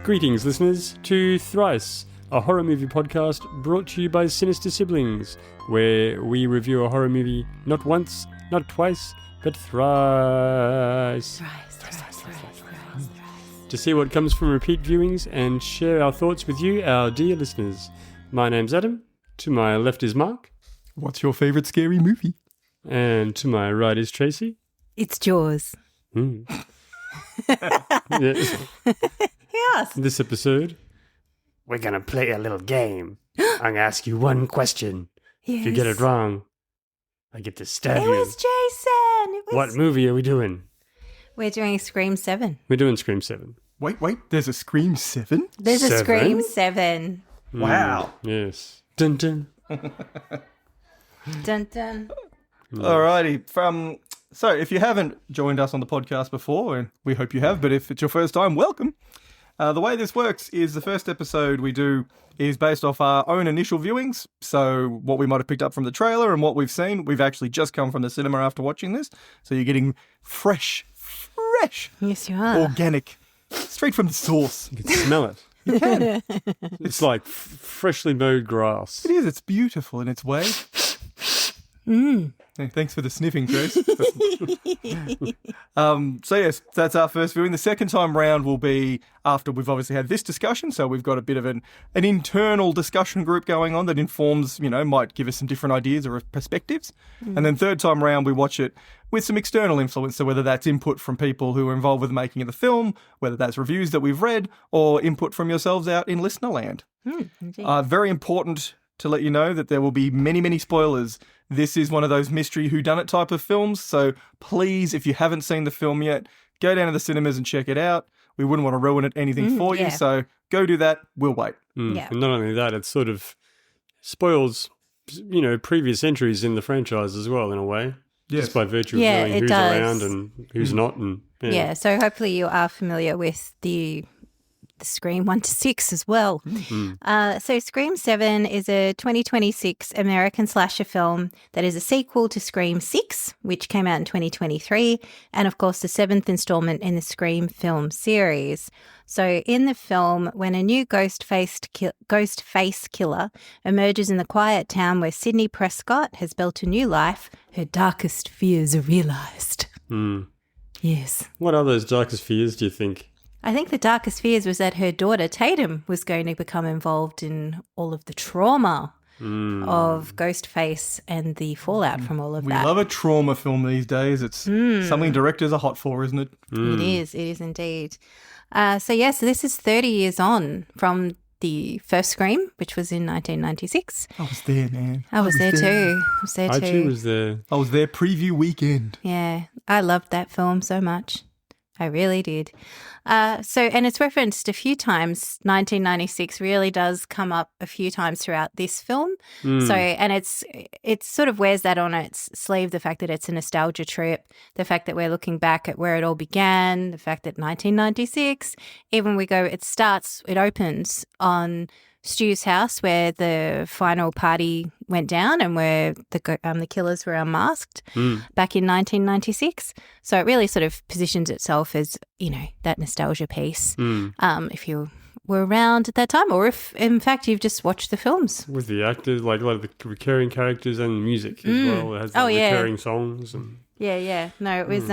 Greetings, listeners, to Thrice, a horror movie podcast brought to you by Sinister Siblings, where we review a horror movie not once, not twice, but thrice. To see what comes from repeat viewings and share our thoughts with you, our dear listeners. My name's Adam. To my left is Mark. What's your favourite scary movie? And to my right is Tracy. It's Jaws. Yes. Yes. This episode, we're going to play a little game. I'm going to ask you one question. Yes. If you get it wrong, I get to stab It you. was Jason. What movie are we doing? We're doing Scream 7. We're doing Scream 7. Wait, there's a Scream 7? There's a Seven? Scream 7. Wow. Yes. Dun dun. Dun dun. Alrighty. So if you haven't joined us on the podcast before, and we hope you have, but if it's your first time, welcome. The way this works is the first episode we do is based off our own initial viewings. So what we might have picked up from the trailer and what we've seen, we've actually just come from the cinema after watching this. So you're getting fresh, Yes, you are. organic, straight from the source. You can smell it. You can. It's like freshly mowed grass. It is. It's beautiful in its way. Hey, thanks for the sniffing, Trace. So yes, that's our first viewing. The second time round will be after we've obviously had this discussion. So we've got a bit of an internal discussion group going on that informs, might give us some different ideas or perspectives. And then third time round, we watch it with some external influence. So whether that's input from people who are involved with the making of the film, whether that's reviews that we've read, or input from yourselves out in listener land. Very important to let you know that there will be many, many spoilers. This is one of those mystery whodunit type of films, so please, if you haven't seen the film yet, go down to the cinemas and check it out. We wouldn't want to ruin anything for you, so go do that. We'll wait. Yeah. And not only that, it sort of spoils, previous entries in the franchise as well, in a way. Yes. Just by virtue of Yeah, knowing it who's does. around and who's not. And Yeah, so hopefully you are familiar with the Scream 1 to 6 as well. So Scream 7 is a 2026 American slasher film that is a sequel to Scream 6, which came out in 2023, and of course the seventh installment in the Scream film series. So in the film, when a new ghost-faced killer emerges in the quiet town where Sidney Prescott has built a new life, her darkest fears are realised. Yes. What are those darkest fears, do you think? I think the darkest fears was that her daughter Tatum was going to become involved in all of the trauma of Ghostface and the fallout from all of We that. love a trauma film these days. It's something directors are hot for, isn't it? It is indeed. So this is 30 years on from the first Scream, which was in 1996. I was there, man. I was there too. I too was there. I was there preview weekend. Yeah, I loved that film so much. I really did. And it's referenced a few times. 1996 really does come up a few times throughout this film. And it sort of wears that on its sleeve, the fact that it's a nostalgia trip, the fact that we're looking back at where it all began, the fact that 1996, it opens on Stu's house where the final party went down and where the killers were unmasked back in 1996. So it really sort of positions itself as, that nostalgia piece. If you were around at that time, or if, in fact, you've just watched the films. With the actors, like a lot of the recurring characters and the music as well. It has recurring songs. And Yeah. No, it was,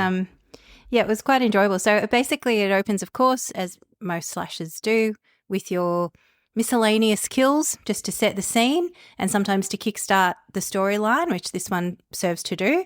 it was quite enjoyable. So basically it opens, of course, as most slashers do, with your miscellaneous kills just to set the scene and sometimes to kickstart the storyline, which this one serves to do.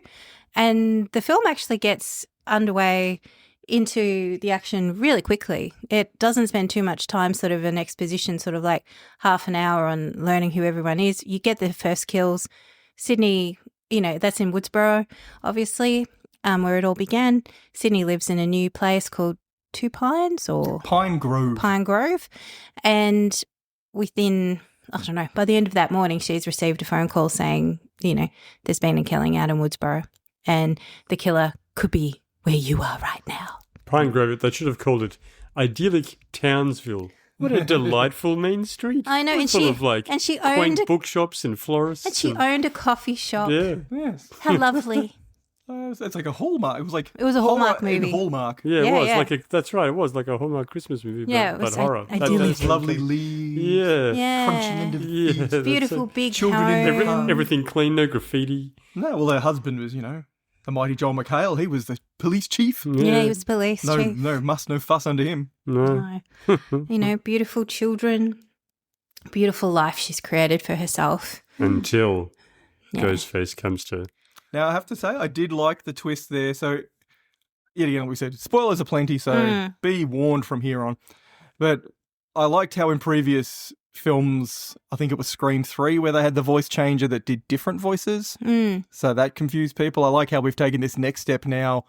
And the film actually gets underway into the action really quickly. It doesn't spend too much time sort of an exposition, sort of like half an hour on learning who everyone is. You get the first kills. Sidney, that's in Woodsboro, obviously, where it all began. Sidney lives in a new place called Pine Grove. And within, by the end of that morning, she's received a phone call saying, there's been a killing out in Woodsboro and the killer could be where you are right now. Pine Grove, they should have called it Idyllic Townsville. What a delightful main street. I know, and full of she quaint owned bookshops and florists. and she owned a coffee shop. Yeah. Yes. How lovely. It's like a Hallmark. It was like It was a Hallmark horror in movie. Hallmark. Yeah, Yeah, it was yeah. that's right. It was like a Hallmark Christmas movie, Yeah, it but was horror. idyllic. Those lovely leaves. Yeah. Yeah. Crunchy end of Yeah, leaves. that's Beautiful it. big Children in home. the park. Everything clean, no graffiti. No, well, her husband was, the mighty John McHale. He was the police chief. Yeah, he was police No, chief. no fuss under him. No. No. Beautiful children, beautiful life she's created for herself. Until Yeah. Ghostface comes to. Now, I have to say, I did like the twist there. So, yet again, we said spoilers are plenty, so be warned from here on. But I liked how in previous films, I think it was Scream 3, where they had the voice changer that did different voices. So that confused people. I like how we've taken this next step now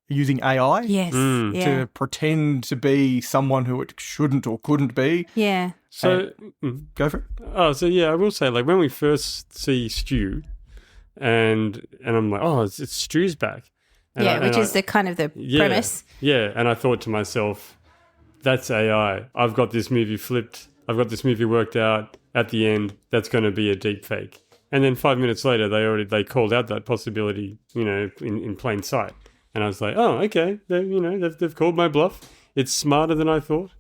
using AI Yes. Yeah. to pretend to be someone who it shouldn't or couldn't be. Yeah. So, Go for it. oh, so yeah, I will say, like, when we first see Stu, and I'm like, oh, it's Stu's back. And Which is the kind of the premise. Yeah, and I thought to myself, that's AI. I've got this movie flipped. I've got this movie worked out. At the end, that's going to be a deep fake. And then 5 minutes later, they called out that possibility, in plain sight. And I was like, oh, okay, they've called my bluff. It's smarter than I thought,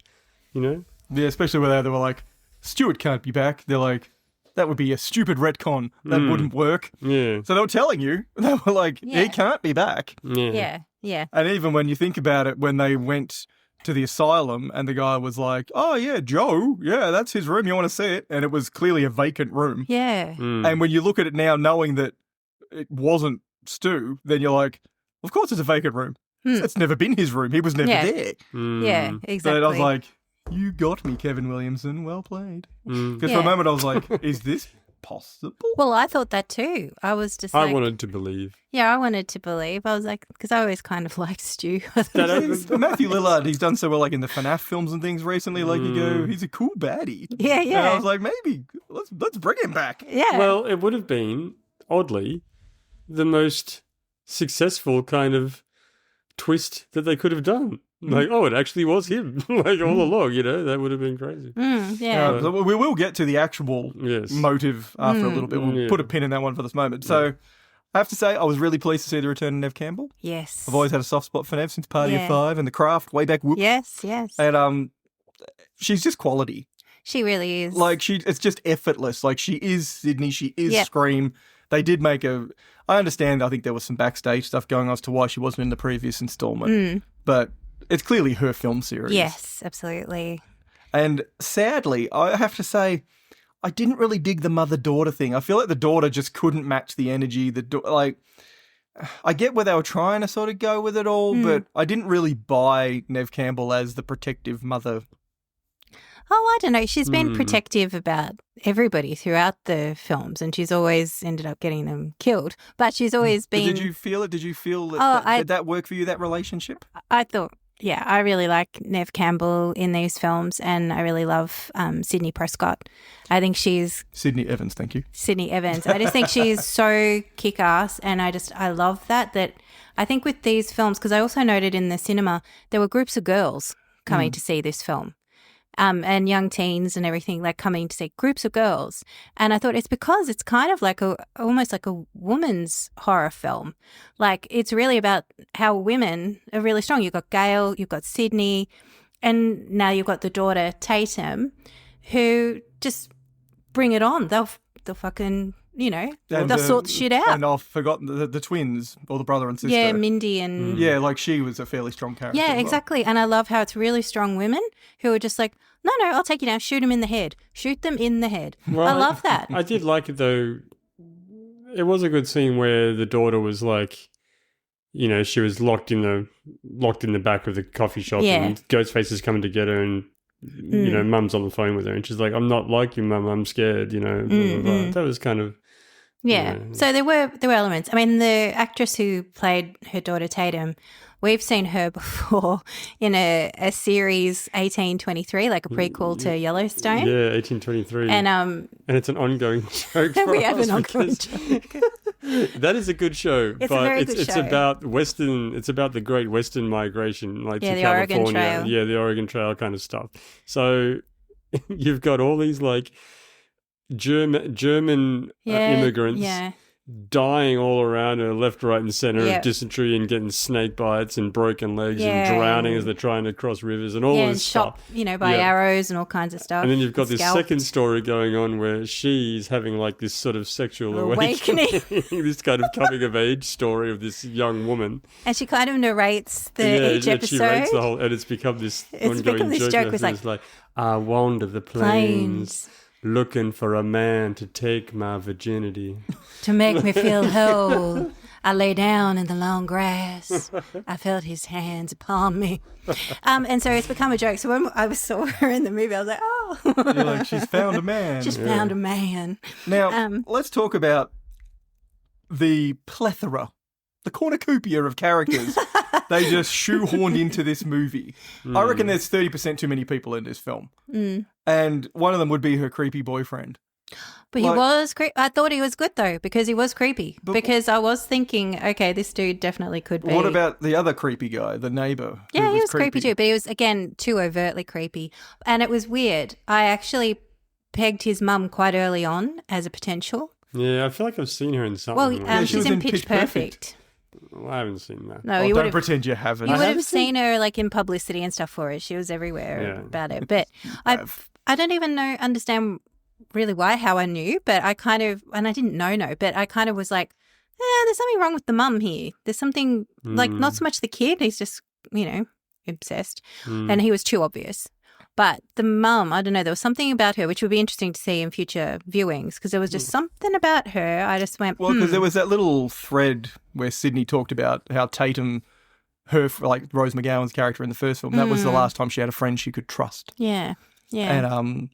Yeah, especially where they were like, Stuart can't be back. They're like, that would be a stupid retcon. That wouldn't work. Yeah, So they were telling you, they were like, he can't be back. yeah, Yeah. Yeah. And even when you think about it, when they went to the asylum and the guy was like, oh, yeah, Joe, yeah, that's his room. You want to see it? And it was clearly a vacant room. Yeah. And when you look at it now, knowing that it wasn't Stu, then you're like, of course it's a vacant room. It's never been his room. He was never Yeah. there. Yeah. Exactly. So I was like, you got me, Kevin Williamson. Well played. Because for a Yeah. moment I was like, is this possible? well, I thought that too. I was just I like, wanted to believe. yeah, I wanted to believe. I was like, because I always kind of liked Stu. Matthew Lillard, he's done so well like in the FNAF films and things recently. Like you go, he's a cool baddie. Yeah, And yeah. I was like, maybe let's bring him back. Yeah. Well, it would have been, oddly, the most successful kind of twist that they could have done. Like, oh, it actually was him. Like, all along, that would have been crazy. Yeah. So we will get to the actual Yes. motive after a little bit. We'll Yeah. put a pin in that one for this moment. So I have to say, I was really pleased to see the return of Nev Campbell. Yes. I've always had a soft spot for Nev since Party of Yeah. Five and The Craft, way back whoop. Yes, yes. And she's just quality. She really is. Like it's just effortless. Like she is Sidney, she is Yep. Scream. They did make I understand, I think there was some backstage stuff going on as to why she wasn't in the previous installment. But it's clearly her film series. Yes, absolutely. And sadly, I have to say, I didn't really dig the mother-daughter thing. I feel like the daughter just couldn't match the energy. I get where they were trying to sort of go with it all, but I didn't really buy Nev Campbell as the protective mother. Oh, I don't know. She's been protective about everybody throughout the films, and she's always ended up getting them killed. But she's always But been. did you feel it? Did you feel that, did that work for you, that relationship? I thought, yeah, I really like Nev Campbell in these films, and I really love Sidney Prescott. I think she's Sidney Evans, thank you. Sydney Evans. I just think she's so kick-ass, and I love that I think with these films, because I also noted in the cinema there were groups of girls coming to see this film. And young teens and everything, like coming to see groups of girls. And I thought it's because it's kind of like almost like a woman's horror film. Like it's really about how women are really strong. You've got Gail, you've got Sydney, and now you've got the daughter Tatum, who just bring it on. They'll fucking, they'll sort the shit out. And I've forgotten the twins, or the brother and sister. Yeah, Mindy and... Yeah, like she was a fairly strong character. Yeah, as well. exactly. And I love how it's really strong women who are just like, no, I'll take you now. Shoot them in the head. Shoot them in the head. Well, I love that. I did like it, though. It was a good scene where the daughter was like, she was locked in the back of the coffee shop, Yeah. and Ghostface is coming to get her, and Mum's on the phone with her, and she's like, "I'm not like you, Mum. I'm scared." Blah, blah, blah. That was kind of Yeah. So there were elements. I mean, the actress who played her daughter Tatum, we've seen her before in a series 1823, like a prequel to Yellowstone. Yeah, 1823. And it's an ongoing joke. For we have us an ongoing because joke. that is a good show. It's a but very it's good it's show. about Western. It's about the Great Western Migration, like Yeah, to the Oregon California. Trail. Yeah, the Oregon Trail kind of stuff. So you've got all these like German Yeah, immigrants yeah. dying all around her, left, right, and centre Yep. of dysentery and getting snake bites and broken legs Yeah. and drowning as they're trying to cross rivers and all Yeah, this and stuff. shot, by Yeah. arrows and all kinds of stuff. And then you've got this Scalped. second story going on where she's having like this sort of sexual Awakening. this kind of coming of age story of this young woman. And she kind of narrates each and episode. she rates the whole, and it's become this It's ongoing become this joke. It's like, I wander the plains, looking for a man to take my virginity. to make me feel whole, I lay down in the long grass. I felt his hands upon me. And so it's become a joke. So when I saw her in the movie, I was like, oh. You're like, she's found a man. Just found a man. Now, let's talk about the plethora, the cornucopia of characters they just shoehorned into this movie. I reckon there's 30% too many people in this film. And one of them would be her creepy boyfriend. But he was creepy. I thought he was good, though, because he was creepy. Because I was thinking, okay, this dude definitely could be. What about the other creepy guy, the neighbour? Yeah, he was creepy too, but he was, again, too overtly creepy. And it was weird. I actually pegged his mum quite early on as a potential. Yeah, I feel like I've seen her in something. Well, like she's in Pitch Perfect. Well, I haven't seen that. No, Oh, you don't would have. pretend you haven't. You would have seen her like in publicity and stuff for it. She was everywhere about it. But I don't even understand really how I knew, but I kind of, and I didn't know, but I kind of was like, there's something wrong with the mum here. There's something like not so much the kid. He's just, obsessed, and he was too obvious. But the mum, I don't know, there was something about her which would be interesting to see in future viewings because there was just something about her. I just went, Well, because there was that little thread where Sidney talked about how Tatum, like Rose McGowan's character in the first film, that was the last time she had a friend she could trust. Yeah. And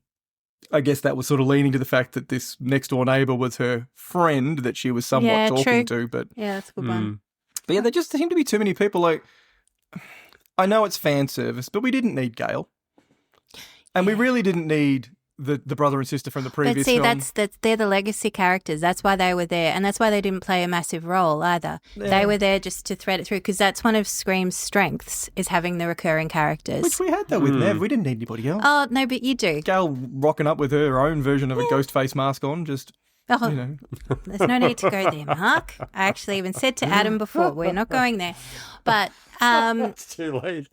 I guess that was sort of leaning to the fact that this next door neighbour was her friend that she was somewhat talking to. But yeah, that's a good one. But yeah, there just seemed to be too many people. Like, I know it's fan service, but we didn't need Gail. And we really didn't need the brother and sister from the previous film. But see, they're the legacy characters. That's why they were there. And that's why they didn't play a massive role either. Yeah. They were there just to thread it through because that's one of Scream's strengths is having the recurring characters. Which we had that with Nev. We didn't need anybody else. Oh, no, but you do. Gail rocking up with her own version of a ghost face mask on, just... Oh, there's no need to go there, Mark. I actually even said to Adam before, we're not going there. But it's too late.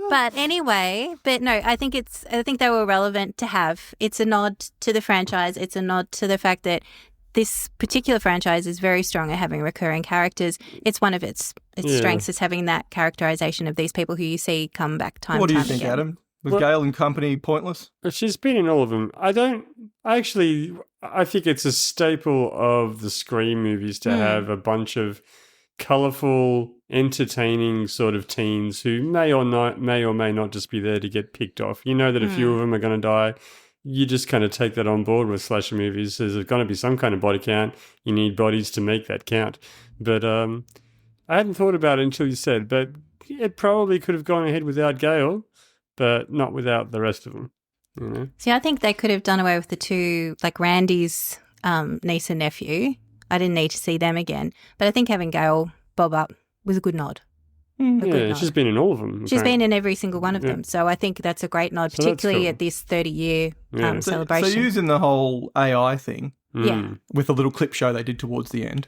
But anyway, no, I think they were relevant to have. It's a nod to the franchise. It's a nod to the fact that this particular franchise is very strong at having recurring characters. It's one of its strengths is having that characterization of these people who you see come back time. What do you think, again. Adam? Was Gail and company pointless? She's been in all of them. I think it's a staple of the Scream movies to have a bunch of colourful, entertaining sort of teens who may or may not just be there to get picked off. You know that a few of them are going to die. You just kind of take that on board with slasher movies. There's going to be some kind of body count. You need bodies to make that count. But I hadn't thought about it until you said, but it probably could have gone ahead without Gail, but not without the rest of them. You know? See, I think they could have done away with the two, like Randy's niece and nephew. I didn't need to see them again. But I think having Gail bob up was a good nod. She's been in all of them. She's been in every single one of them. So I think that's a great nod, particularly at this 30-year celebration. So using the whole AI thing with the little clip show they did towards the end,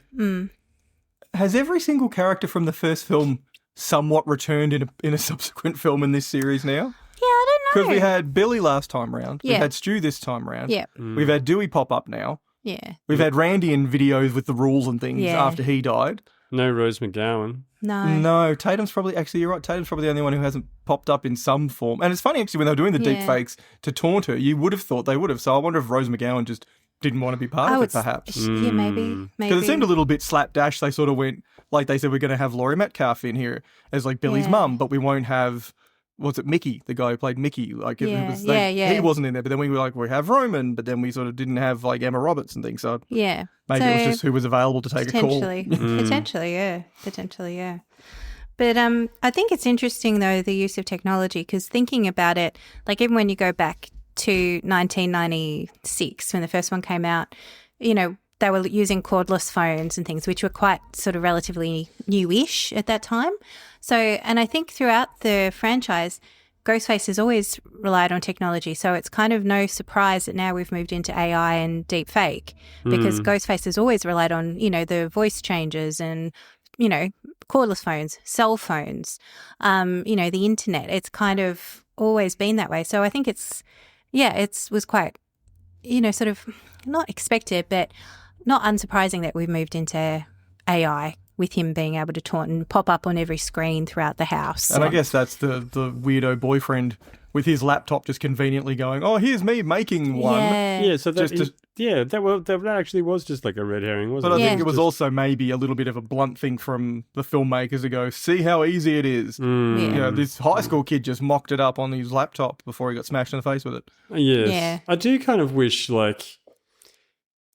has every single character from the first film somewhat returned in a subsequent film in this series now? Yeah, I don't know. Because we had Billy last time round. Yeah. We had Stu this time round. Yeah. We've had Dewey pop up now. Yeah. We've had Randy in videos with the rules and things after he died. No Rose McGowan. No, Tatum's probably, actually, you're right, Tatum's probably the only one who hasn't popped up in some form. And it's funny, actually, when they were doing the deep fakes to taunt her, you would have thought they would have. So I wonder if Rose McGowan just didn't want to be part of it, perhaps. Yeah, maybe. Because it seemed a little bit slapdash. They sort of went, like they said, we're going to have Laurie Metcalf in here as like Billy's mum, but we won't have... Was it Mickey, the guy who played Mickey? Like he wasn't in there, but then we were like, we have Roman, but then we sort of didn't have like Emma Roberts and things. So maybe it was just who was available to take a call. Potentially, yeah. But I think it's interesting though the use of technology because thinking about it, like even when you go back to 1996 when the first one came out, you know, they were using cordless phones and things, which were quite sort of relatively newish at that time. So, and I think throughout the franchise, Ghostface has always relied on technology, so it's kind of no surprise that now we've moved into AI and deep fake, because Ghostface has always relied on, the voice changes and, cordless phones, cell phones, the internet. It's kind of always been that way. So I think it was quite, sort of not expected, but not unsurprising that we've moved into AI with him being able to taunt and pop up on every screen throughout the house. And I guess that's the weirdo boyfriend with his laptop just conveniently going, oh, here's me making one. Yeah. So that actually was just like a red herring, wasn't But it? I think it was also maybe a little bit of a blunt thing from the filmmakers to go, see how easy it is. This high school kid just mocked it up on his laptop before he got smashed in the face with it. Yes. Yeah. I do kind of wish,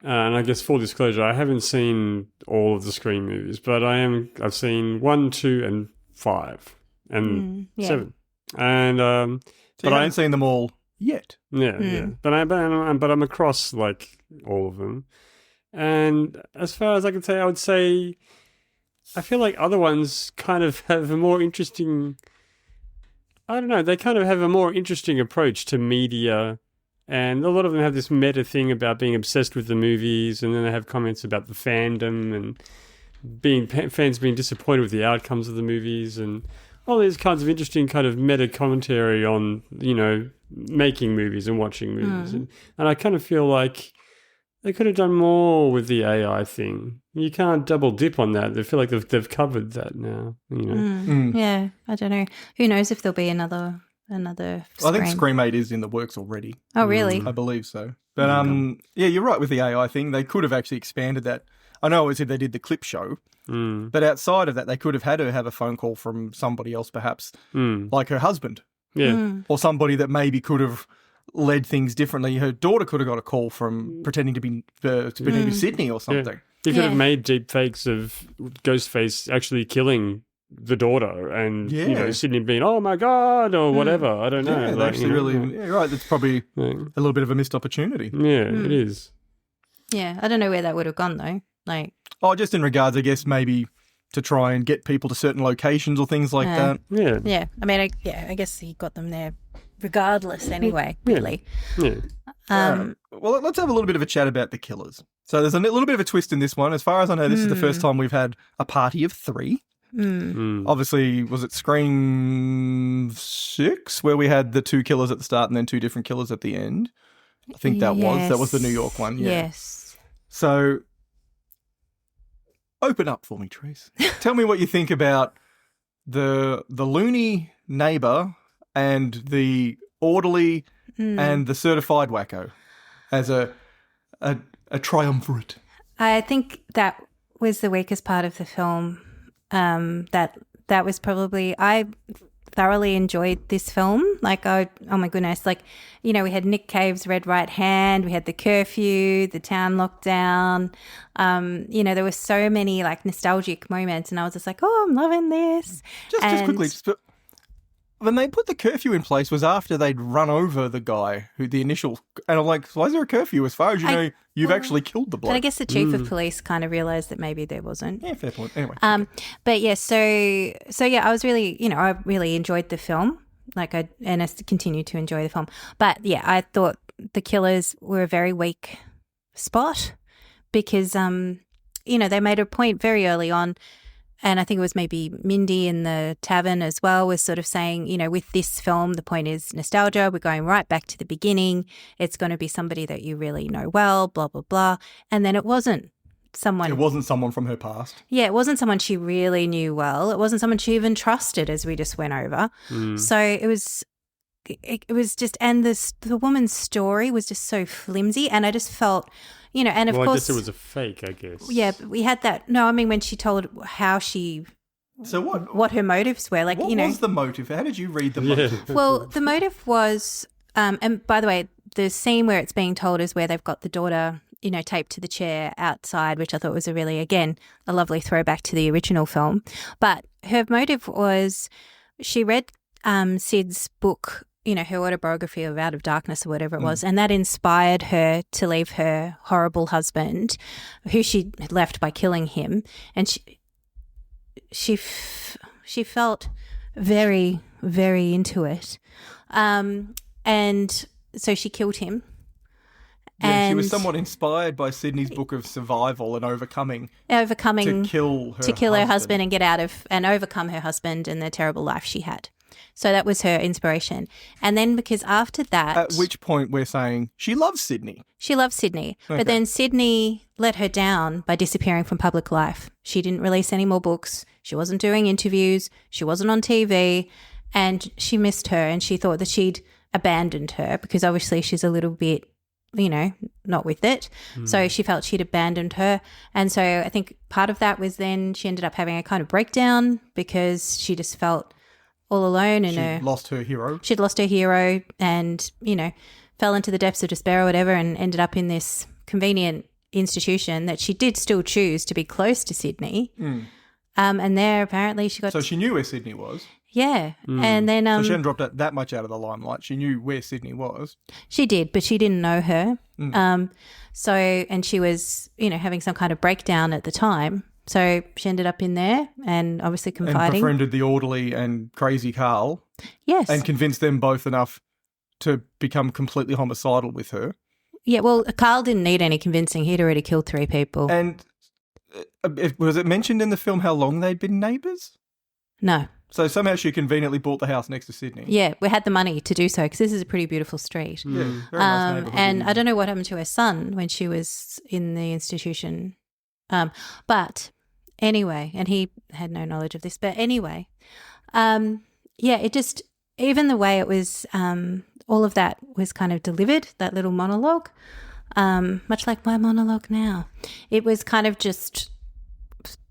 and I guess full disclosure, I haven't seen all of the Scream movies, but I've seen 1, 2, and 5, and 7. And So you haven't seen them all yet. Yeah. But I'm across all of them. And as far as I can say, I would say I feel like other ones kind of have a more interesting, I don't know, they kind of have a more interesting approach to media. And a lot of them have this meta thing about being obsessed with the movies, and then they have comments about the fandom and fans being disappointed with the outcomes of the movies, and all these kinds of interesting kind of meta commentary on, making movies and watching movies. And I kind of feel like they could have done more with the AI thing. You can't double dip on that. They feel like they've covered that now. Yeah, I don't know. Who knows if there'll be another Scream. I think Scream 8 is in the works already. Oh, really? I believe so. But you're right with the AI thing. They could have actually expanded that. I know obviously they did the clip show, but outside of that, they could have had her have a phone call from somebody else, perhaps, like her husband. Yeah. Or somebody that maybe could have led things differently. Her daughter could have got a call from pretending to be Sidney or something. Yeah. You could have made deep fakes of Ghostface actually killing the daughter and, Sidney being, oh my God, or whatever. I don't know. Yeah, right. That's probably a little bit of a missed opportunity. Yeah, it is. Yeah, I don't know where that would have gone though. Just in regards, I guess, maybe to try and get people to certain locations or things like that. Yeah. Yeah. I mean, I guess he got them there regardless anyway, really. Yeah. Well, let's have a little bit of a chat about the killers. So there's a little bit of a twist in this one. As far as I know, this is the first time we've had a party of 3. Obviously, was it Scream 6 where we had the 2 killers at the start and then 2 different killers at the end? I think that was the New York one. Yeah. Yes. So open up for me, Trace. Tell me what you think about the loony neighbor and the orderly and the certified wacko as a triumvirate. I think that was the weakest part of the film. That was probably, I thoroughly enjoyed this film. Oh my goodness, we had Nick Cave's red right hand, we had the curfew, the town lockdown. There were so many nostalgic moments, and I was just I'm loving this. Just quickly, when they put the curfew in place was after they'd run over the guy and I'm like, why is there a curfew? As far as you know, you've actually killed the bloke. But I guess the chief of police kind of realised that maybe there wasn't. Yeah, fair point. Anyway. But yeah, so I was really, I really enjoyed the film. I continue to enjoy the film. But yeah, I thought the killers were a very weak spot because, they made a point very early on. And I think it was maybe Mindy in the tavern as well was sort of saying, with this film, the point is nostalgia. We're going right back to the beginning. It's going to be somebody that you really know well, blah, blah, blah. And then it wasn't someone. It wasn't someone from her past. Yeah, it wasn't someone she really knew well. It wasn't someone she even trusted, as we just went over. So it was just, and the woman's story was just so flimsy. And I just felt, and of course. I guess it was a fake, I guess. Yeah, but we had that. No, I mean, when she told how she. So what her motives were. What was the motive? How did you read the motive? Well, the motive was, and by the way, the scene where it's being told is where they've got the daughter, taped to the chair outside, which I thought was a lovely throwback to the original film. But her motive was she read Sid's book, her autobiography of Out of Darkness or whatever it was, and that inspired her to leave her horrible husband, who she had left by killing him. And she felt very, very into it. And so she killed him. Yeah, she was somewhat inspired by Sidney's book of survival and overcoming to kill her husband and get out of and overcome her husband and the terrible life she had. So that was her inspiration. And then because after that... At which point we're saying she loves Sidney. She loves Sidney. Okay. But then Sidney let her down by disappearing from public life. She didn't release any more books. She wasn't doing interviews. She wasn't on TV. And she missed her and she thought that she'd abandoned her because obviously she's a little bit, not with it. So she felt she'd abandoned her. And so I think part of that was then she ended up having a kind of breakdown because she just felt all alone. She'd lost her hero. She'd lost her hero and, fell into the depths of despair or whatever and ended up in this convenient institution that she did still choose to be close to Sidney. And there apparently she got... So she knew where Sidney was. Yeah. And then... so she hadn't dropped that much out of the limelight. She knew where Sidney was. She did, but she didn't know her. And she was, having some kind of breakdown at the time. So she ended up in there and obviously confiding. And befriended the orderly and crazy Carl. Yes. And convinced them both enough to become completely homicidal with her. Yeah, well, Carl didn't need any convincing. He'd already killed 3 people. And was it mentioned in the film how long they'd been neighbours? No. So somehow she conveniently bought the house next to Sidney. Yeah, we had the money to do so because this is a pretty beautiful street. Yeah, very nice neighbourhood. And I don't know what happened to her son when she was in the institution. But anyway, and he had no knowledge of this. But anyway, it just, even the way it was, all of that was kind of delivered, that little monologue, much like my monologue now. It was kind of just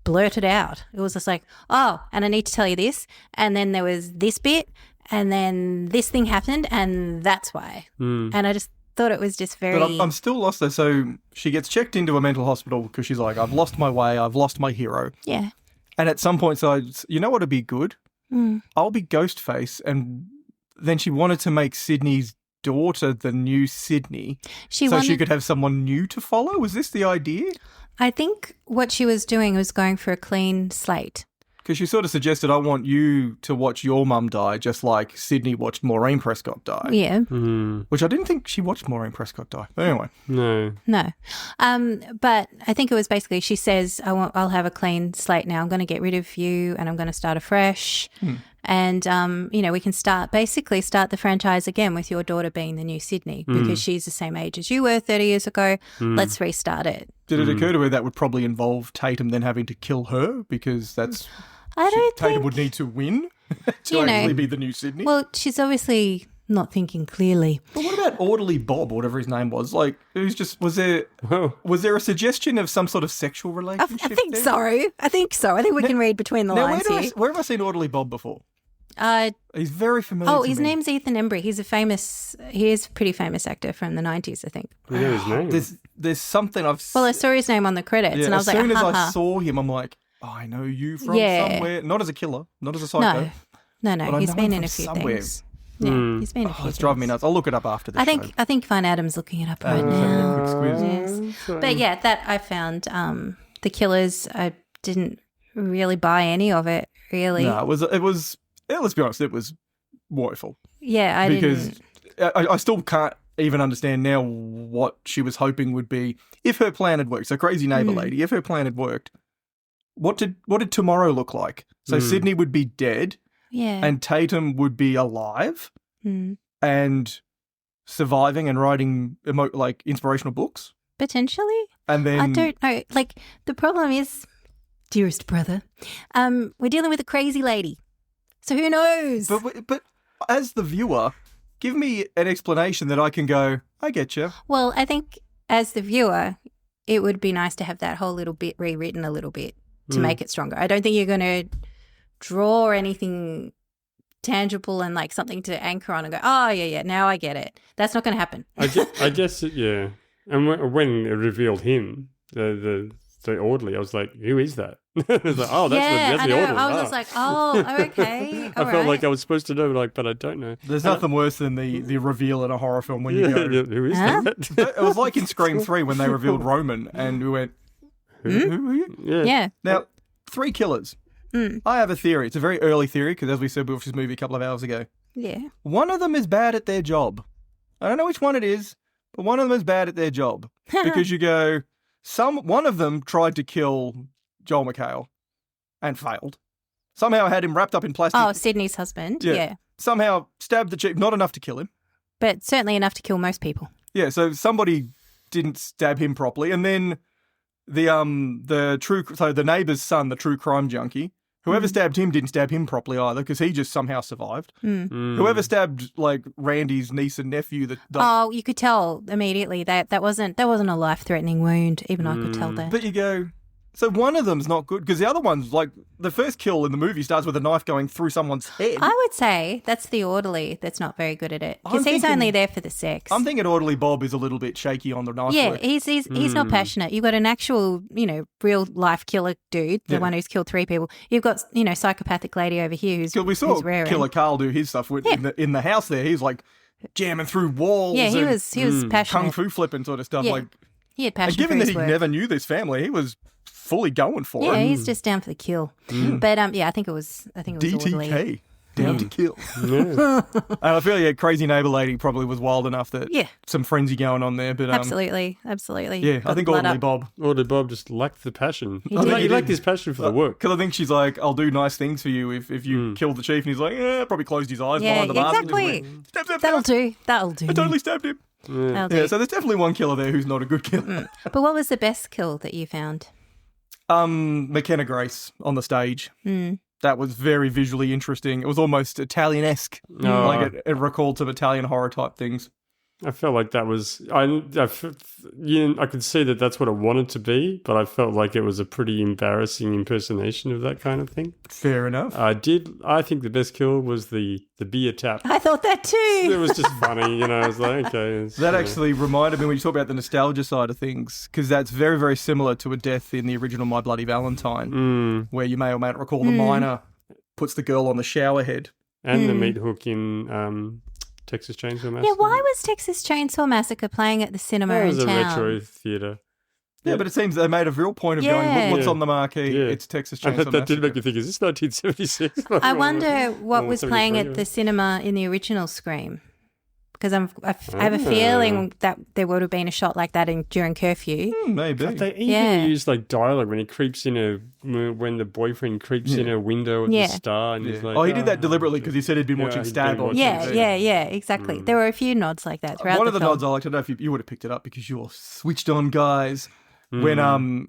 blurted out. It was just like, oh, and I need to tell you this. And then there was this bit and then this thing happened and that's why. And I just thought it was just very... But I'm still lost though. So she gets checked into a mental hospital because she's like, I've lost my way. I've lost my hero. Yeah. And at some point, you know what would be good? I'll be Ghostface. And then she wanted to make Sydney's daughter the new Sidney she could have someone new to follow. Was this the idea? I think what she was doing was going for a clean slate. Because she sort of suggested, I want you to watch your mum die just like Sidney watched Maureen Prescott die. Yeah. Which I didn't think she watched Maureen Prescott die. But anyway. No. But I think it was basically she says, I'll have a clean slate now. I'm going to get rid of you and I'm going to start afresh. And, we can start the franchise again with your daughter being the new Sidney because she's the same age as you were 30 years ago. Let's restart it. Did it occur to her that would probably involve Tatum then having to kill her because that's... Tatum would need to win to actually be the new Sidney? Well, she's obviously not thinking clearly. But what about Orderly Bob, or whatever his name was? Like, it was just... Was there a suggestion of some sort of sexual relationship I think so. I think we can read between the lines here. Where have I seen Orderly Bob before? He's very familiar to his me. name's Ethan Embry. He is a pretty famous actor from the 90s, I think. I know his name. There's something I've... Well, I saw his name on the credits and I was like, as soon as I saw him, I'm like, I know you from somewhere. Not as a killer, not as a psycho. No. He's been in a few things. Yeah, he's been in a few things. It's driving me nuts. I'll look it up after this show. I think Fine Adam's looking it up right now. Quick squiz. Yes. But yeah, that I found The Killers, I didn't really buy any of it, really. No, it was let's be honest, it was woeful. Yeah, I didn't. Because I still can't even understand now what she was hoping would be if her plan had worked. So Crazy Neighbour Lady, if her plan had worked, what did tomorrow look like? So Sidney would be dead, and Tatum would be alive and surviving and writing inspirational books. Potentially. And then I don't know. Like, the problem is, dearest brother, we're dealing with a crazy lady. So who knows? But as the viewer, give me an explanation that I can go, I get you. Well, I think as the viewer, it would be nice to have that whole little bit rewritten a little bit to make it stronger. I don't think you're going to draw anything tangible and like something to anchor on and go, oh, yeah, now I get it. That's not going to happen. I guess, yeah. And when it revealed him, the orderly, I was like, who is that? I was like, oh, that's the orderly. I was just like, oh, okay. I felt like I was supposed to know, but I don't know. There's nothing worse than the reveal in a horror film when you go, who is that? It was like in Scream 3 when they revealed Roman and we went, who are you? Yeah. Now, 3 killers. I have a theory. It's a very early theory because, as we said, we watched this movie a couple of hours ago. Yeah. One of them is bad at their job. I don't know which one it is, but one of them is bad at their job. Because you go, one of them tried to kill Joel McHale and failed. Somehow had him wrapped up in plastic. Oh, Sidney's husband. Yeah. Somehow stabbed the chief, not enough to kill him. But certainly enough to kill most people. Yeah, so somebody didn't stab him properly. And then the neighbour's son, the true crime junkie, whoever stabbed him didn't stab him properly either because he just somehow survived. Whoever stabbed like Randy's niece and nephew, oh, you could tell immediately that wasn't a life-threatening wound. Even I could tell that. But you go, so one of them's not good because the other one's like the first kill in the movie starts with a knife going through someone's head. I would say that's the orderly that's not very good at it because he's only there for the sex. I'm thinking orderly Bob is a little bit shaky on the knife. Yeah, work. he's not passionate. You've got an actual, real life killer dude, the one who's killed 3 people. You've got, psychopathic lady over here who's we saw raring. Killer Carl do his stuff in the house there. He's like jamming through walls. Yeah, he was passionate. Kung fu flipping sort of stuff. Yeah. Like, he had passion. and given for that his he work. never knew this family, he was fully going for it. Yeah, he's just down for the kill. But I think it was orderly. DTK. Down to kill. And I feel crazy neighbour lady probably was wild enough that some frenzy going on there. But Absolutely. Yeah, I think orderly Bob. Orderly Bob just lacked the passion. He did. He lacked his passion for the work. Because I think she's like, I'll do nice things for you if you kill the chief. And he's like, probably closed his eyes behind the mask. Exactly. Stab, That'll do. I totally stabbed him. That'll do. Yeah, so there's definitely one killer there who's not a good killer. But what was the best kill that you found? McKenna Grace on the stage. That was very visually interesting. It was almost Italian-esque. Like it recalled some Italian horror type things. I felt like that was I could see that that's what it wanted to be, but I felt like it was a pretty embarrassing impersonation of that kind of thing. Fair enough. I think the best kill was the beer tap. I thought that too. It was just funny, I was like, okay. That actually reminded me when you talk about the nostalgia side of things, because that's very, very similar to a death in the original My Bloody Valentine, where you may or may not recall the miner puts the girl on the shower head. And the meat hook in Texas Chainsaw Massacre. Yeah, why was Texas Chainsaw Massacre playing at the cinema in town? It was a retro theatre. Yeah, but it seems they made a real point of going, look what's on the marquee, it's Texas Chainsaw Massacre. That did make you think, is this 1976? I wonder what was playing at the cinema in the original Scream. Because I have a feeling that there would have been a shot like that during curfew. Maybe. But they even use like dialogue when he creeps in when the boyfriend creeps in a window at the star. And he's like, he did that deliberately because he said he'd been watching Stab on TV. Yeah, exactly. There were a few nods like that throughout One of the film. nods I liked, I don't know if you would have picked it up because you're switched on guys. When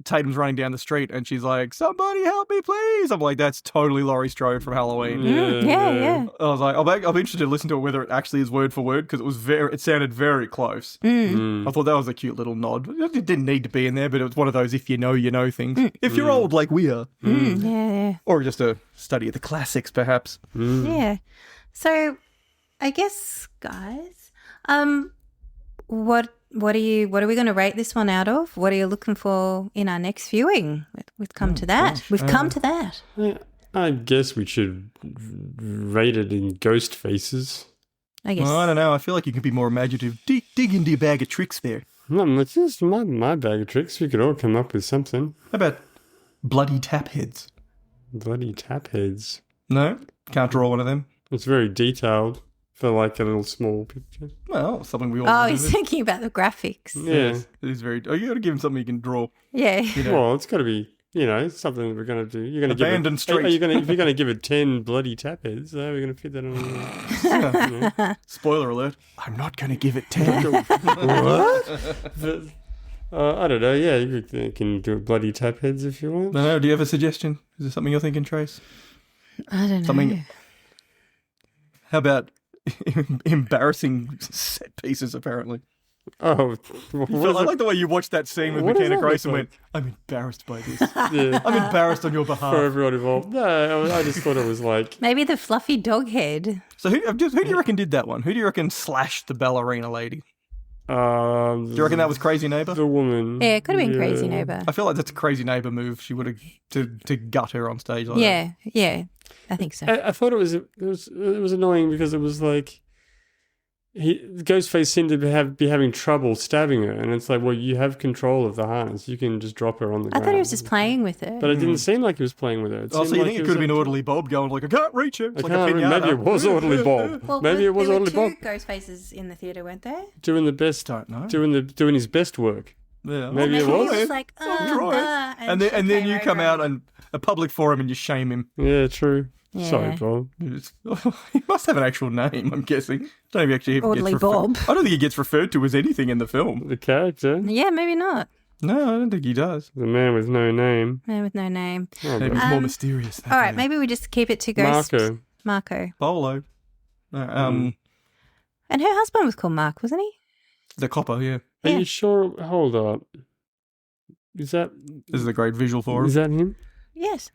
Tatum's running down the street and she's like, somebody help me, please. I'm like, that's totally Laurie Strode from Halloween. Yeah. I was like, I'll be interested to listen to it whether it actually is word for word because it sounded very close. I thought that was a cute little nod. It didn't need to be in there, but it was one of those if you know things. If you're old like we are. Yeah. Or just a study of the classics, perhaps. Yeah. So, I guess, guys, what are we going to rate this one out of? What are you looking for in our next viewing? We've come to that. Gosh. We've come to that. Yeah, I guess we should rate it in ghost faces. I guess. Well, I don't know. I feel like you can be more imaginative. Dig into your bag of tricks there. No, it's just my bag of tricks. We could all come up with something. How about bloody tap heads? Bloody tap heads. No? Can't draw one of them? It's very detailed for like a little small picture. Well, something we all Oh, do. he's thinking about the graphics. Yeah. It is very... Oh, you got to give him something you can draw. Yeah. You know. Well, it's got to be, something that we're going to do. You're going to Abandoned give it, street. if you're going to give it 10 bloody tap heads, how are we going to fit that on? Spoiler alert. I'm not going to give it 10. What? I don't know. Yeah, you can do bloody tap heads if you want. No, do you have a suggestion? Is there something you're thinking, Trace? I don't know. Something... How about embarrassing set pieces, apparently? Oh, I like the way you watched that scene with What does McKenna that Grace look and like? went, I'm embarrassed by this. yeah, I'm embarrassed on your behalf. for everyone involved. No, I just thought it was like, Maybe the fluffy dog head. So who do you reckon did that one? Who do you reckon slashed the ballerina lady? Do you reckon that was Crazy Neighbour? the woman. Yeah, it could have been Crazy Neighbour. I feel like that's a Crazy Neighbour move. She would have to gut her on stage like that. Yeah. I think so. I thought it was annoying because it was like Ghostface seemed to be having trouble stabbing her, and it's like, well, you have control of the harness. You can just drop her on the ground. I thought he was just playing with it. But it didn't seem like he was playing with her. So you think it could have been Orderly Bob going like, I can't reach her. It's like a pinata. Maybe it was Orderly Bob. Well, Maybe it was there were Orderly Bob. two Ghostfaces in the theatre, weren't there? Doing the best. Don't know. Doing his best work. Yeah. Maybe it He was. was like, and then you come out and a public forum and you shame him. Yeah, true. Yeah. Sorry, Bob. He must have an actual name, I'm guessing. I don't think he actually Orderly Bob. I don't think he gets referred to as anything in the film. The character. Yeah, maybe not. No, I don't think he does. The man with no name. Man with no name. Oh, Maybe he's more mysterious. All right, maybe we just keep it to Ghost. Marco. Bolo. And her husband was called Mark, wasn't he? The copper, yeah. Are you sure? Hold up. This is a great visual for him. Is that him? Yes.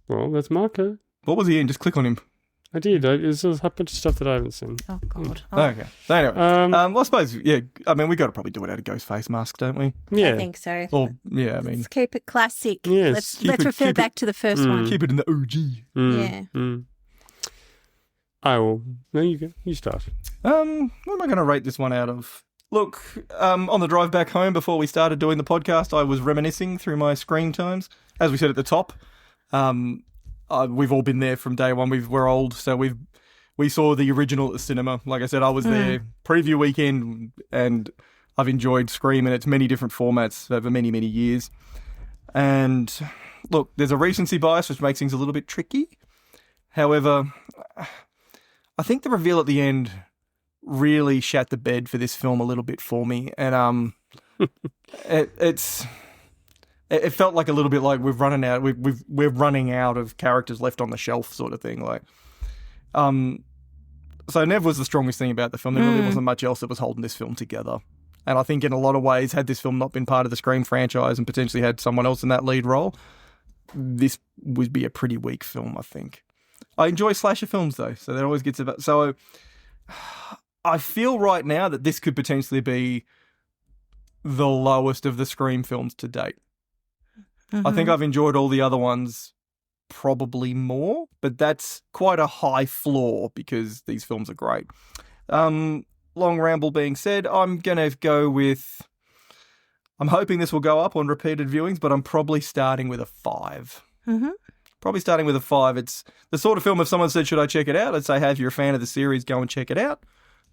Well, that's Marco. What was he in? Just click on him. I did. There's a bunch of stuff that I haven't seen. Oh, God. Okay. So anyway, well, I suppose, yeah, I mean, we got to probably do it out of Ghostface mask, don't we? Yeah. I think so. Or, yeah, I mean. Let's keep it classic. Yes. Let's refer back to the first one. Keep it in the OG. Yeah. I will. No, you go. You start. What am I going to rate this one out of? Look, on the drive back home before we started doing the podcast, I was reminiscing through my screen times. As we said at the top, we've all been there from day one. We're old, so we saw the original at the cinema. Like I said, I was there preview weekend, and I've enjoyed Scream in its many different formats over many, many years. And look, there's a recency bias, which makes things a little bit tricky. However, I think the reveal at the end really shat the bed for this film a little bit for me, and it felt like a little bit like we're running out of characters left on the shelf, sort of thing. Like, so Nev was the strongest thing about the film. There really wasn't much else that was holding this film together, and I think in a lot of ways, had this film not been part of the Scream franchise and potentially had someone else in that lead role, this would be a pretty weak film, I think. I enjoy slasher films though, so that always gets about. So I feel right now that this could potentially be the lowest of the Scream films to date. I think I've enjoyed all the other ones probably more, but that's quite a high floor because these films are great. Long ramble being said, I'm going to go with... I'm hoping this will go up on repeated viewings, but I'm probably starting with a 5. Probably starting with a 5. It's the sort of film, if someone said, should I check it out? I'd say, hey, if you're a fan of the series, go and check it out.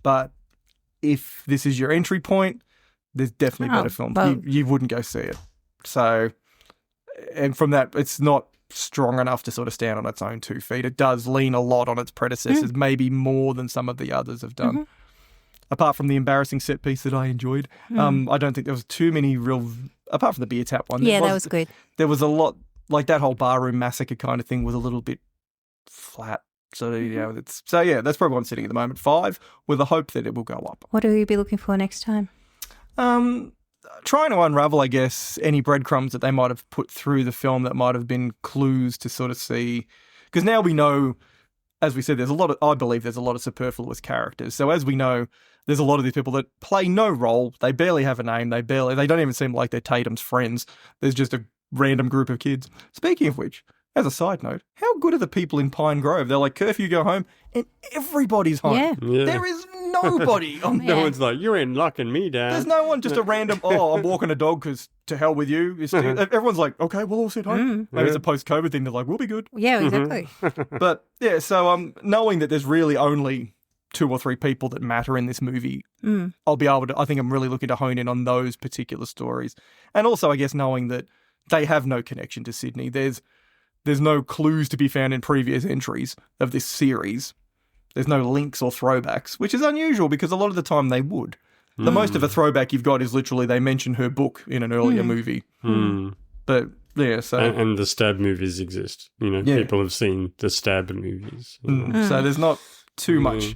But if this is your entry point, there's definitely better films. Well, you wouldn't go see it. So, and from that, it's not strong enough to sort of stand on its own 2 feet. It does lean a lot on its predecessors, maybe more than some of the others have done. Apart from the embarrassing set piece that I enjoyed, I don't think there was too many real, apart from the beer tap one. Yeah, that was good. There was a lot, like that whole barroom massacre kind of thing was a little bit flat. So, you know, that's probably what I'm sitting at the moment. 5, with the hope that it will go up. What will you be looking for next time? Trying to unravel, I guess, any breadcrumbs that they might have put through the film that might have been clues to sort of see. Because now we know, as we said, I believe there's a lot of superfluous characters. So as we know, there's a lot of these people that play no role. They barely have a name. They don't even seem like they're Tatum's friends. There's just a random group of kids. Speaking of which, as a side note, how good are the people in Pine Grove? They're like, curfew, go home, and everybody's home. Yeah. There is nobody. No one's like, you ain't locking me down. There's no one, just a random, I'm walking a dog because to hell with you. Everyone's like, okay, we'll all sit home. Maybe it's a post-COVID thing. They're like, we'll be good. Yeah, exactly. But yeah, so knowing that there's really only 2 or 3 people that matter in this movie, I'll be able to, I think I'm really looking to hone in on those particular stories. And also, I guess, knowing that they have no connection to Sidney. There's no clues to be found in previous entries of this series. There's no links or throwbacks, which is unusual because a lot of the time they would. The most of a throwback you've got is literally they mention her book in an earlier movie. But yeah, so... And the Stab movies exist. You know, people have seen the Stab movies. So there's not too much,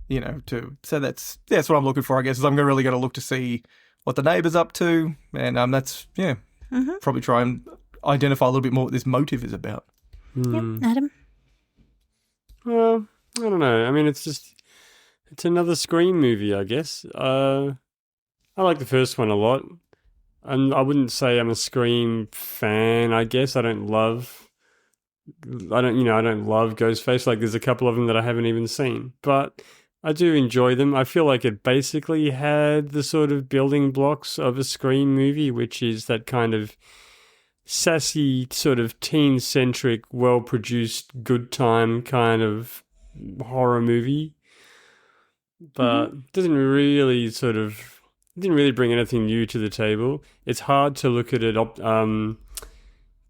you know, so that's what I'm looking for, I guess, is I'm really going to look to see what the neighbour's up to. And that's, probably try and identify a little bit more what this motive is about. Yep, Adam? Well, I don't know. I mean, it's another Scream movie, I guess. I like the first one a lot. And I wouldn't say I'm a Scream fan, I guess. I don't love Ghostface. Like, there's a couple of them that I haven't even seen. But I do enjoy them. I feel like it basically had the sort of building blocks of a Scream movie, which is that kind of sassy, sort of teen-centric, well-produced, good time kind of horror movie. But didn't really bring anything new to the table. It's hard to look at it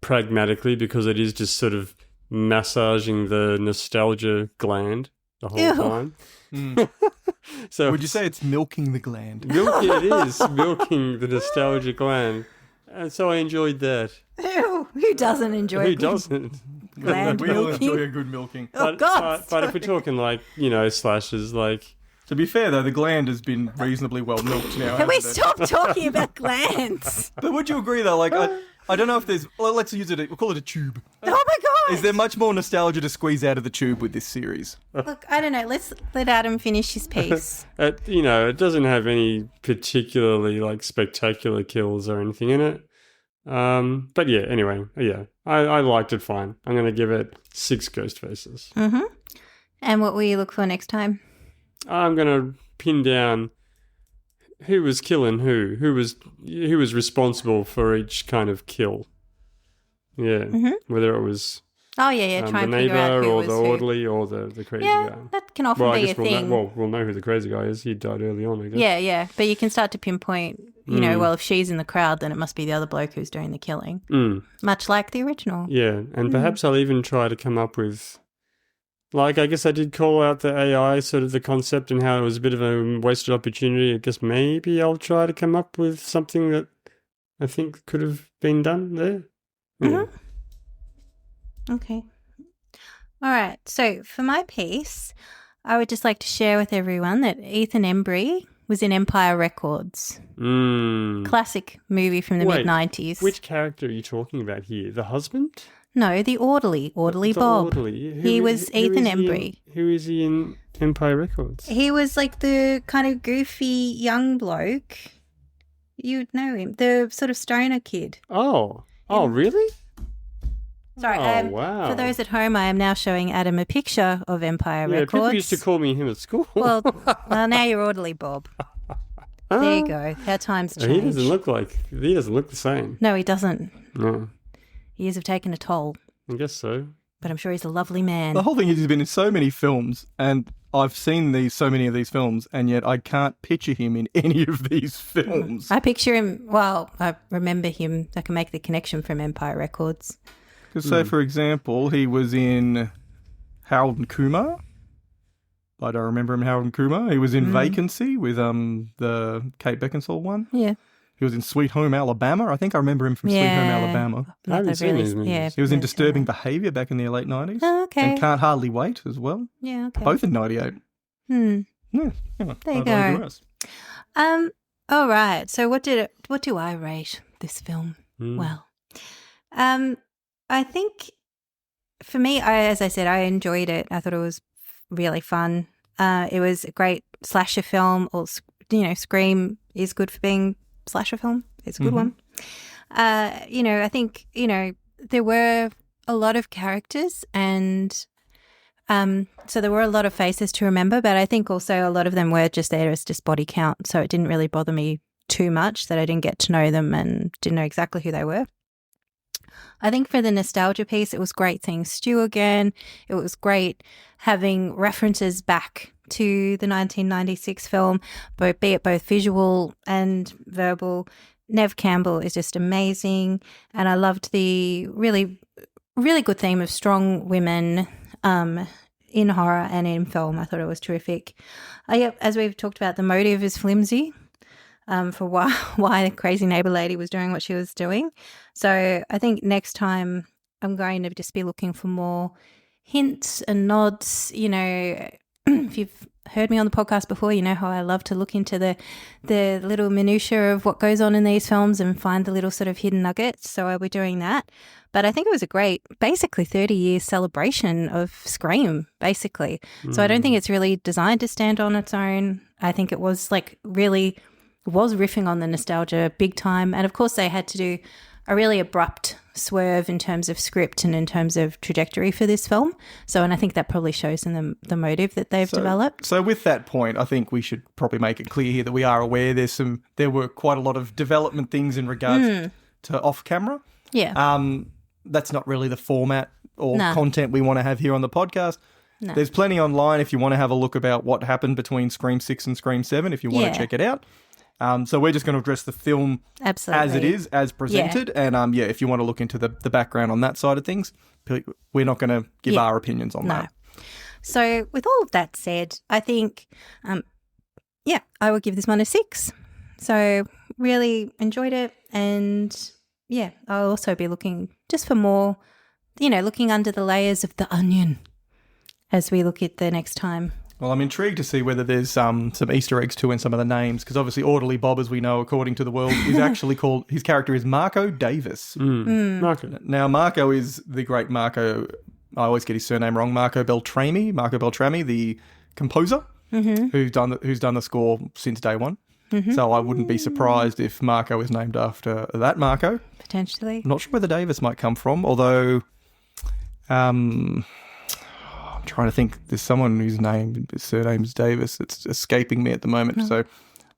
pragmatically because it is just sort of massaging the nostalgia gland the whole time. So would you say it's milking the gland? It is milking the nostalgia gland, and so I enjoyed that. Ew, who doesn't enjoy Who doesn't? gland We all milking? enjoy a good milking. Oh, God. But if we're talking like slashers, like To be fair, though, the gland has been reasonably well milked now. Can we hasn't it? stop talking about glands? But would you agree, though? Like, I don't know if there's... Well, let's use it... We'll call it a tube. Oh, my God. Is there much more nostalgia to squeeze out of the tube with this series? Look, I don't know. Let's let Adam finish his piece. it doesn't have any particularly like spectacular kills or anything in it. But yeah, anyway, I liked it fine. I'm going to give it 6 ghost faces. Mm-hmm. And what will you look for next time? I'm going to pin down who was killing who was responsible for each kind of kill. Yeah, whether it was Oh, yeah, try the and figure out neighbour who or was the who. orderly or the crazy Yeah, guy. that can often Well, I be a guess thing. we'll know who the crazy guy is. He died early on, I guess. Yeah, but you can start to pinpoint, well, if she's in the crowd, then it must be the other bloke who's doing the killing. Much like the original. Yeah, and perhaps I'll even try to come up with... Like, I guess I did call out the AI, sort of the concept and how it was a bit of a wasted opportunity. I guess maybe I'll try to come up with something that I think could have been done there. Yeah. Okay. All right. So for my piece, I would just like to share with everyone that Ethan Embry was in Empire Records. Classic movie from the mid-90s. Which character are you talking about here? The husband? No, the orderly The Bob. orderly. He was Ethan Embry. Who is he in Empire Records? He was like the kind of goofy young bloke. You'd know him. The sort of stoner kid. Oh, really? Sorry, Oh, wow. for those at home, I am now showing Adam a picture of Empire Yeah, Records. people used to call me him at school. Well, now you're orderly Bob. There you go. How times change. He doesn't look the same. No, he doesn't. No, Years have taken a toll, I guess so. but I'm sure he's a lovely man. The whole thing is he's been in so many films, and I've seen so many of these films, and yet I can't picture him in any of these films. I picture him, well, I remember him. I can make the connection from Empire Records. Because, say, for example, he was in Harold and Kumar. I don't remember him in Harold and Kumar. He was in Vacancy with the Kate Beckinsale one. Yeah. He was in Sweet Home Alabama. I think I remember him from Sweet Home Alabama. I haven't seen these movies. Yeah, He was in Disturbing Behaviour back in the late 90s. Oh, okay. And Can't Hardly Wait as well. Yeah, okay. Both in 98. Hmm. Yeah, There you I'd go. digress. All right. So what do I rate this film? Well, I think for me, as I said, I enjoyed it. I thought it was really fun. It was a great slasher film. Or Scream is good for being slasher film. It's a good one. I think there were a lot of characters, and so there were a lot of faces to remember. But I think also a lot of them were just there as just body count, so it didn't really bother me too much that I didn't get to know them and didn't know exactly who they were. I think for the nostalgia piece, it was great seeing Stu again. It was great having references back to the 1996 film, be it both visual and verbal. Nev Campbell is just amazing, and I loved the really, really good theme of strong women in horror and in film. I thought it was terrific. As we've talked about, the motive is flimsy. For why the crazy neighbour lady was doing what she was doing. So I think next time I'm going to just be looking for more hints and nods. If you've heard me on the podcast before, you know how I love to look into the little minutiae of what goes on in these films and find the little sort of hidden nuggets. So I'll be doing that. But I think it was a great, basically 30-year celebration of Scream, basically. So I don't think it's really designed to stand on its own. I think it was was riffing on the nostalgia big time. And of course they had to do a really abrupt swerve in terms of script and in terms of trajectory for this film. So, and I think that probably shows in the motive that they've developed. So with that point, I think we should probably make it clear here that we are aware there were quite a lot of development things in regards to off-camera. Yeah. That's not really the format or No. content we want to have here on the podcast. No. There's plenty online if you want to have a look about what happened between Scream 6 and Scream 7 if you want to check it out. So we're just going to address the film Absolutely. as it is, as presented. And if you want to look into the background on that side of things, we're not going to give our opinions on that. So with all of that said, I think, I would give this one a 6. So really enjoyed it. And I'll also be looking just for more, looking under the layers of the onion as we look at the next time. Well, I'm intrigued to see whether there's some Easter eggs too in some of the names, because obviously Orderly Bob, as we know, according to the world, is actually called, his character is Marco Davis. Marco. Now, Marco is the great Marco, I always get his surname wrong, Marco Beltrami, the composer, who's done the score since day one. So I wouldn't be surprised if Marco is named after that Marco. Potentially. I'm not sure where the Davis might come from, although I'm trying to think. There's someone whose surname's Davis. It's escaping me at the moment. So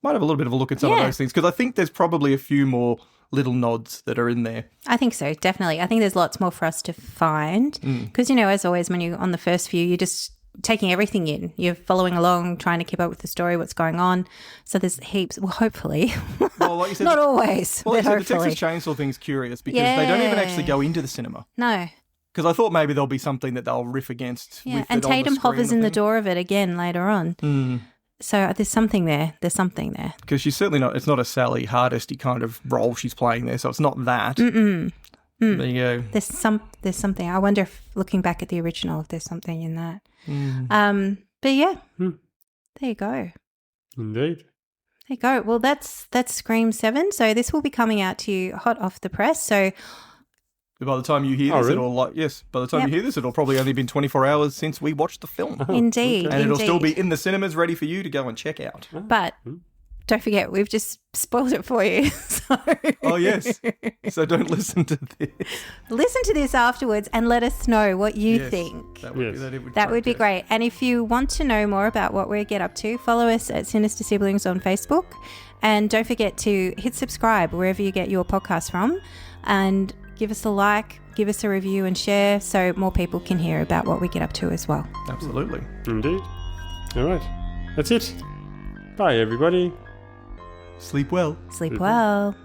might have a little bit of a look at some of those things, because I think there's probably a few more little nods that are in there. I think so, definitely. I think there's lots more for us to find because, as always, when you're on the first few, you're just taking everything in. You're following along, trying to keep up with the story, what's going on. So there's heaps. Well, hopefully. Well, like you said, not always, well, but like hopefully. The Texas Chainsaw thing's curious because they don't even actually go into the cinema. No. Because I thought maybe there'll be something that they'll riff against. Yeah, with and it on the Tatum screen hovers or in the thing. door of it again later on. So there's something there. Because she's certainly not, it's not a Sally Hardesty kind of role she's playing there, so it's not that. There you go. There's something. I wonder if, looking back at the original, if there's something in that. But there you go. Indeed. There you go. Well, that's Scream 7. So this will be coming out to you hot off the press. So By the time you hear this, you hear this, it'll probably only been 24 hours since we watched the film. Indeed. And it'll still be in the cinemas ready for you to go and check out. But don't forget, we've just spoiled it for you. So. Oh, yes. So don't listen to this. Listen to this afterwards and let us know what you think. That would be great. And if you want to know more about what we get up to, follow us at Sinister Siblings on Facebook. And don't forget to hit subscribe wherever you get your podcast from. And give us a like, give us a review and share so more people can hear about what we get up to as well. Absolutely. Indeed. All right. That's it. Bye, everybody. Sleep well. Sleep well.